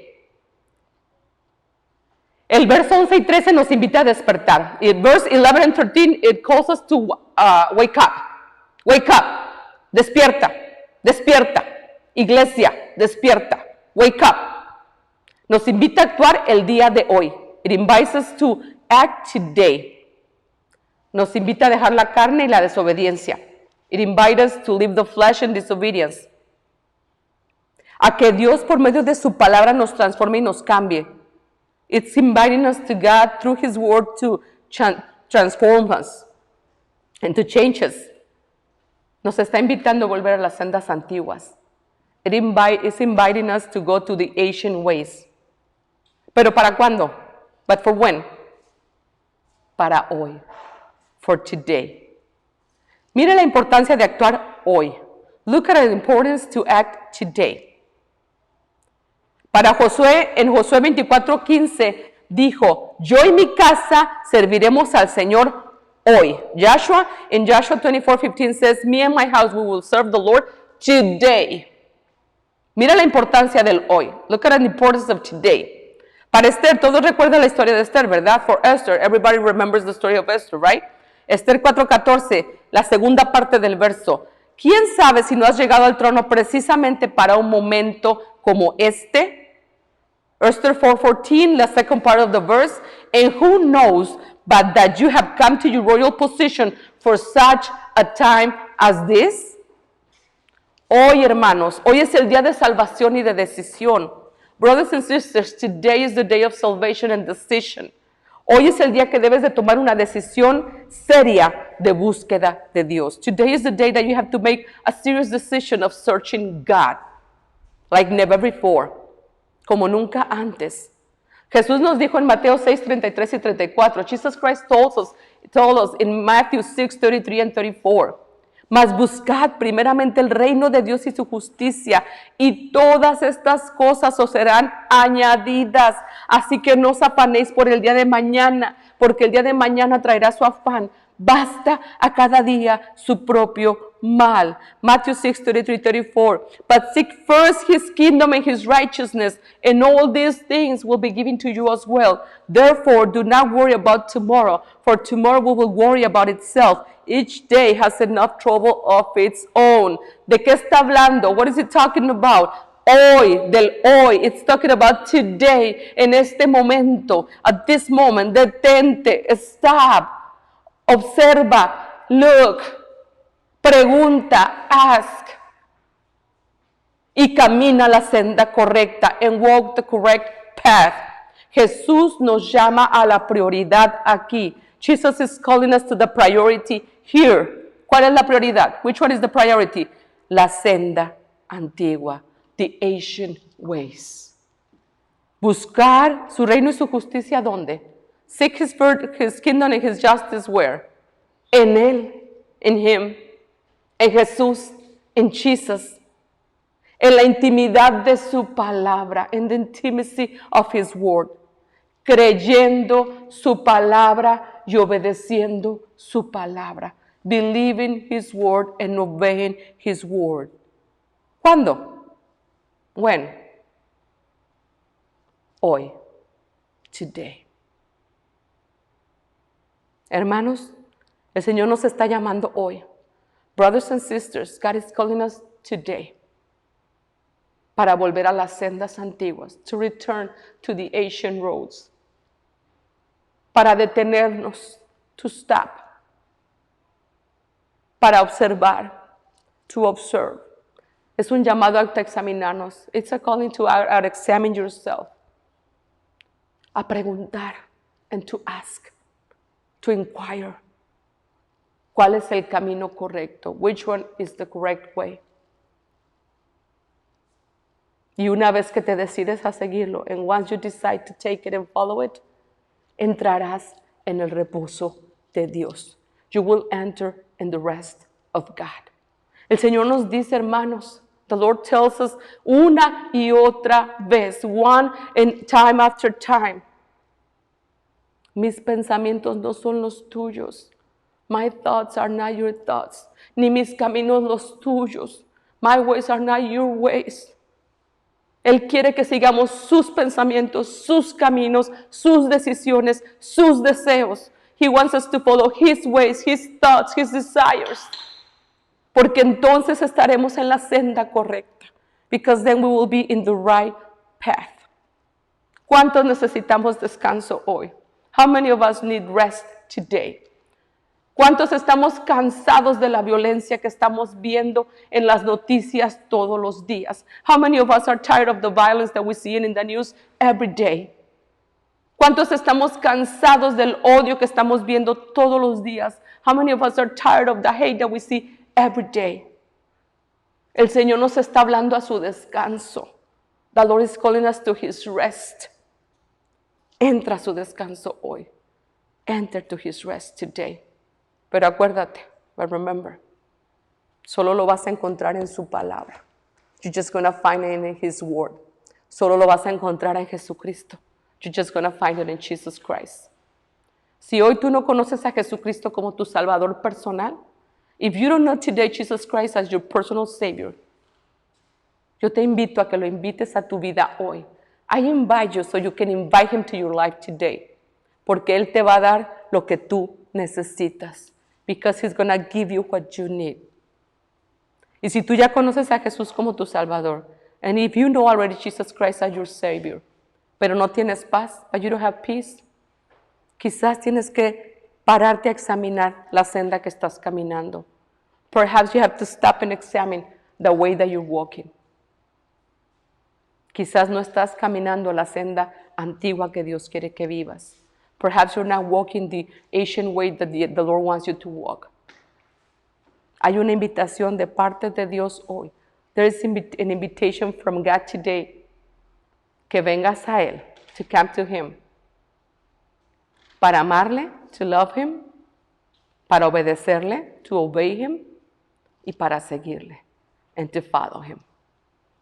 C: El verso 11 y 13 nos invita a despertar. In verse 11 and 13, it calls us to wake up. Wake up. Despierta. Despierta. Iglesia, despierta. Wake up. Nos invita a actuar el día de hoy. It invites us to act today. Nos invita a dejar la carne y la desobediencia. It invites us to leave the flesh and disobedience. A que Dios por medio de su palabra nos transforme y nos cambie. It's inviting us to God through His word to transform us and to change us. Nos está invitando a volver a las sendas antiguas. It's inviting us to go to the ancient ways. ¿Pero para cuándo? But for when? Para hoy. For today. Mire la importancia de actuar hoy. Look at the importance to act today. Para Josué, en Josué 24:15, dijo, yo y mi casa serviremos al Señor hoy. Joshua, in Joshua 24:15 says, me and my house, we will serve the Lord today. Mira la importancia del hoy. Look at the importance of today. Para Esther, todos recuerdan la historia de Esther, ¿verdad? For Esther, everybody remembers the story of Esther, right? Esther 4:14, la segunda parte del verso. ¿Quién sabe si no has llegado al trono precisamente para un momento como este? Esther 4:14, the second part of the verse. And who knows but that you have come to your royal position for such a time as this? Hoy, hermanos, hoy es el día de salvación y de decisión. Brothers and sisters, today is the day of salvation and decision. Hoy es el día que debes de tomar una decisión seria de búsqueda de Dios. Today is the day that you have to make a serious decision of searching God, like never before, como nunca antes. Jesús nos dijo en Mateo 6:33 y 34. Jesus Christ told us in Matthew 6:33 and 34. Mas buscad primeramente el reino de Dios y su justicia, y todas estas cosas os serán añadidas. Así que no os afanéis por el día de mañana, porque el día de mañana traerá su afán. Basta a cada día su propio mal. Matthew 6:33-34. But seek first his kingdom and his righteousness, and all these things will be given to you as well. Therefore, do not worry about tomorrow, for tomorrow will worry about itself. Each day has enough trouble of its own. ¿De qué está hablando? What is it talking about? Hoy, del hoy. It's talking about today, en este momento, at this moment. Detente, stop, observa, look, pregunta, ask, y camina la senda correcta, and walk the correct path. Jesús nos llama a la prioridad aquí. Jesus is calling us to the priority here. ¿Cuál es la prioridad? Which one is the priority? La senda antigua. The ancient ways. Buscar su reino y su justicia, ¿dónde? Seek his kingdom and his justice, where? En Él, en Him, en Jesús, en Jesus, en la intimidad de su palabra, in the intimacy of His word, creyendo su palabra y obedeciendo su palabra, believing His word and obeying His word. ¿Cuándo? When? Hoy. Today. Hermanos, el Señor nos está llamando hoy. Brothers and sisters, God is calling us today para volver a las sendas antiguas, to return to the ancient roads, para detenernos, to stop, para observar, to observe. Es un llamado a examinarnos. It's a calling to examine yourself. A preguntar and to ask, to inquire. ¿Cuál es el camino correcto? Which one is the correct way? Y una vez que te decides a seguirlo, and once you decide to take it and follow it, entrarás en el reposo de Dios. You will enter in the rest of God. El Señor nos dice, hermanos, the Lord tells us una y otra vez, one and time after time, mis pensamientos no son los tuyos. My thoughts are not your thoughts. Ni mis caminos los tuyos. My ways are not your ways. Él quiere que sigamos sus pensamientos, sus caminos, sus decisiones, sus deseos. He wants us to follow His ways, His thoughts, His desires. Porque entonces estaremos en la senda correcta. Because then we will be in the right path. ¿Cuántos necesitamos descanso hoy? How many of us need rest today? ¿Cuántos estamos cansados de la violencia que estamos viendo en las noticias todos los días? How many of us are tired of the violence that we see in the news every day? ¿Cuántos estamos cansados del odio que estamos viendo todos los días? How many of us are tired of the hate that we see every day? El Señor nos está hablando a su descanso. The Lord is calling us to His rest. Entra a su descanso hoy. Enter to His rest today. Pero acuérdate, but remember, solo lo vas a encontrar en su palabra. You're just going to find it in His word. Solo lo vas a encontrar en Jesucristo. You're just going to find it in Jesus Christ. Si hoy tú no conoces a Jesucristo como tu Salvador personal, if you don't know today Jesus Christ as your personal Savior, yo te invito a que lo invites a tu vida hoy. I invite you so you can invite Him to your life today. Porque Él te va a dar lo que tú necesitas. Because He's going to give you what you need. Y si tú ya conoces a Jesús como tu Salvador, and if you know already Jesus Christ as your Savior, pero no tienes paz, but you don't have peace, quizás tienes que pararte a examinar la senda que estás caminando. Perhaps you have to stop and examine the way that you're walking. Quizás no estás caminando la senda antigua que Dios quiere que vivas. Perhaps you're not walking the ancient way that the Lord wants you to walk. Hay una invitación de parte de Dios hoy. There is an invitation from God today. Que vengas a Él, to come to Him. Para amarle, to love Him. Para obedecerle, to obey Him. Y para seguirle, and to follow Him.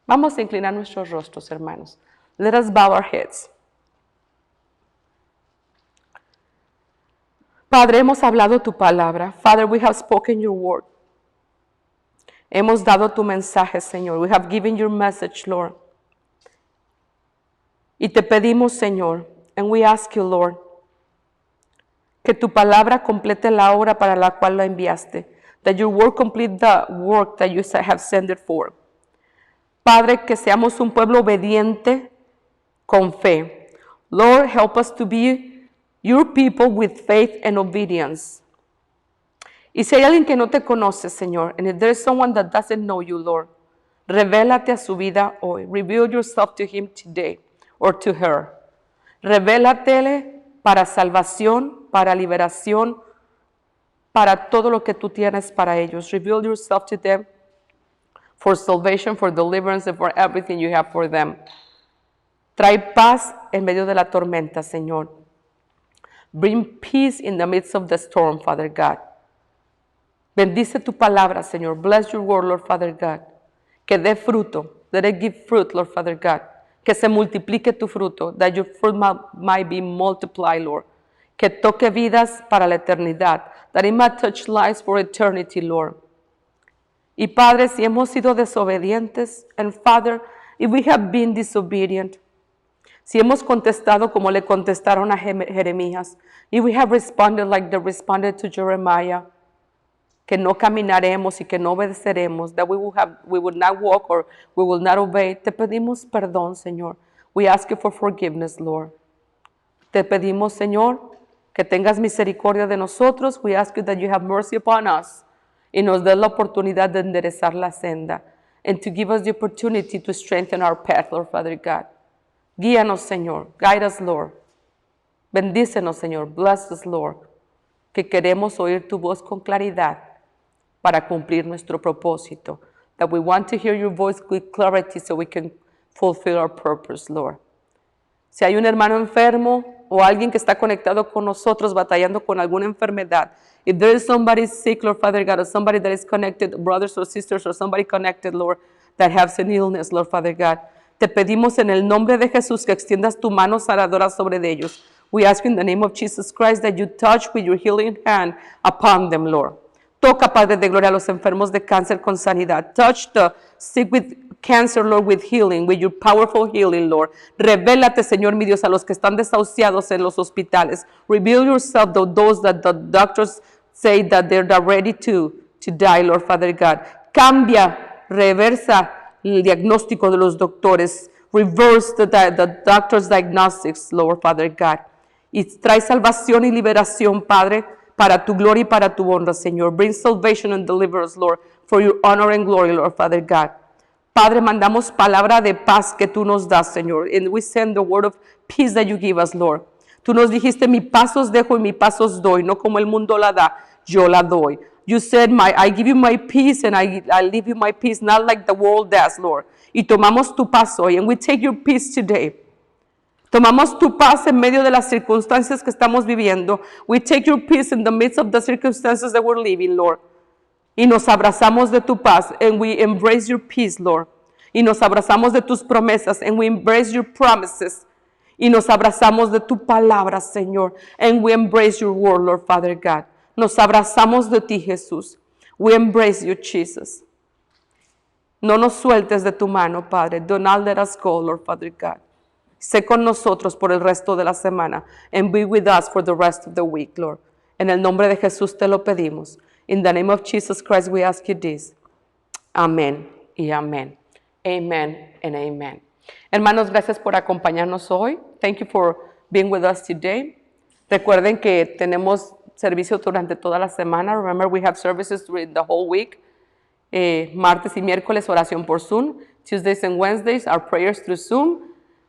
C: Vamos a inclinar nuestros rostros, hermanos. Let us bow our heads. Padre, hemos hablado tu palabra. Father, we have spoken your word. Hemos dado tu mensaje, Señor. We have given your message, Lord. Y te pedimos, Señor, and we ask you, Lord, que tu palabra complete la obra para la cual la enviaste. That your word complete the work that you have sent it for. Padre, que seamos un pueblo obediente con fe. Lord, help us to be your people with faith and obedience. Y si hay alguien que no te conoce, Señor, and if there is someone that doesn't know you, Lord, revélate a su vida hoy. Reveal yourself to him today or to her. Revélatele para salvación, para liberación, para todo lo que tú tienes para ellos. Reveal yourself to them for salvation, for deliverance, and for everything you have for them. Trae paz en medio de la tormenta, Señor. Bring peace in the midst of the storm, Father God. Bendice tu palabra, Señor. Bless your word, Lord, Father God. Que dé fruto. Let it give fruit, Lord, Father God. Que se multiplique tu fruto. That your fruit might be multiplied, Lord. Que toque vidas para la eternidad. That it might touch lives for eternity, Lord. Y Padre, si hemos sido desobedientes, and Father, if we have been disobedient, si hemos contestado como le contestaron a Jeremías, if we have responded like they responded to Jeremiah, que no caminaremos y que no obedeceremos, that we will not walk or we will not obey, te pedimos perdón, Señor. We ask you for forgiveness, Lord. Te pedimos, Señor, que tengas misericordia de nosotros. We ask you that you have mercy upon us y nos des la oportunidad de enderezar la senda and to give us the opportunity to strengthen our path, Lord, Father God. Guíanos, Señor. Guide us, Lord. Bendícenos, Señor. Bless us, Lord. Que queremos oír tu voz con claridad para cumplir nuestro propósito. That we want to hear your voice with clarity so we can fulfill our purpose, Lord. Si hay un hermano enfermo o alguien que está conectado con nosotros batallando con alguna enfermedad, if there is somebody sick, Lord, Father God, or somebody that is connected, brothers or sisters, or somebody connected, Lord, that has an illness, Lord, Father God, te pedimos en el nombre de Jesús que extiendas tu mano sanadora sobre ellos. We ask you in the name of Jesus Christ that you touch with your healing hand upon them, Lord. Toca, Padre de Gloria, a los enfermos de cáncer con sanidad. Touch the sick with cancer, Lord, with healing, with your powerful healing, Lord. Revélate, Señor, mi Dios, a los que están desahuciados en los hospitales. Reveal yourself to those that the doctors say that they're not ready to die, Lord, Father God. Cambia, reversa el diagnóstico de los doctores. Reverse the doctor's diagnostics, Lord, Father God. Y trae salvación y liberación, Padre, para tu gloria y para tu honra, Señor. Bring salvation and deliver us, Lord, for your honor and glory, Lord, Father God. Padre, mandamos palabra de paz que tú nos das, Señor. And we send the word of peace that you give us, Lord. Tú nos dijiste, mi paz os dejo y mi paz os doy. No como el mundo la da, yo la doy. You said, I give you my peace and I leave you my peace, not like the world does, Lord. Y tomamos tu paz hoy, and we take your peace today. Tomamos tu paz en medio de las circunstancias que estamos viviendo. We take your peace in the midst of the circumstances that we're living, Lord. Y nos abrazamos de tu paz, and we embrace your peace, Lord. Y nos abrazamos de tus promesas, and we embrace your promises. Y nos abrazamos de tu palabra, Señor, and we embrace your word, Lord, Father God. Nos abrazamos de ti, Jesús. We embrace you, Jesus. No nos sueltes de tu mano, Padre. Do not let us go, Lord, Father God. Sé con nosotros por el resto de la semana, and be with us for the rest of the week, Lord. En el nombre de Jesús te lo pedimos. In the name of Jesus Christ we ask you this. Amén y amén. Amen and amen. Hermanos, gracias por acompañarnos hoy. Thank you for being with us today. Recuerden que tenemos servicio durante toda la semana. Remember, we have services during the whole week. Martes y miércoles, oración por Zoom. Tuesdays and Wednesdays, our prayers through Zoom.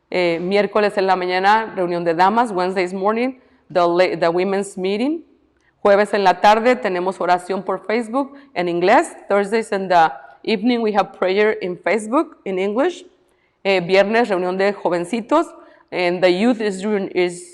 C: Miércoles en la mañana, reunión de damas. Wednesdays morning, the women's meeting. Jueves en la tarde, tenemos oración por Facebook en inglés. Thursdays in the evening, we have prayer in Facebook in English. Viernes, reunión de jovencitos. And the youth is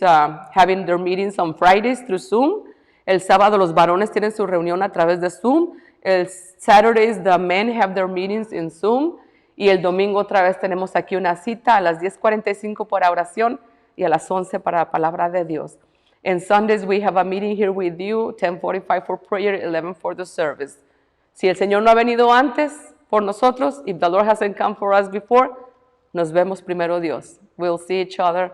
C: having their meetings on Fridays through Zoom. El sábado, los varones tienen su reunión a través de Zoom. El Saturdays, the men have their meetings in Zoom. Y el domingo otra vez tenemos aquí una cita a las 10:45 para oración y a las 11 para la palabra de Dios. And Sundays we have a meeting here with you, 10:45 for prayer, 11 for the service. Si el Señor no ha venido antes por nosotros, if the Lord hasn't come for us before, nos vemos primero Dios. We'll see each other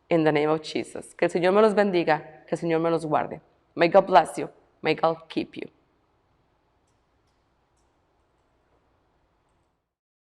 C: in the name of Jesus. Que el Señor me los bendiga, que el Señor me los guarde. May God bless you. May God keep you.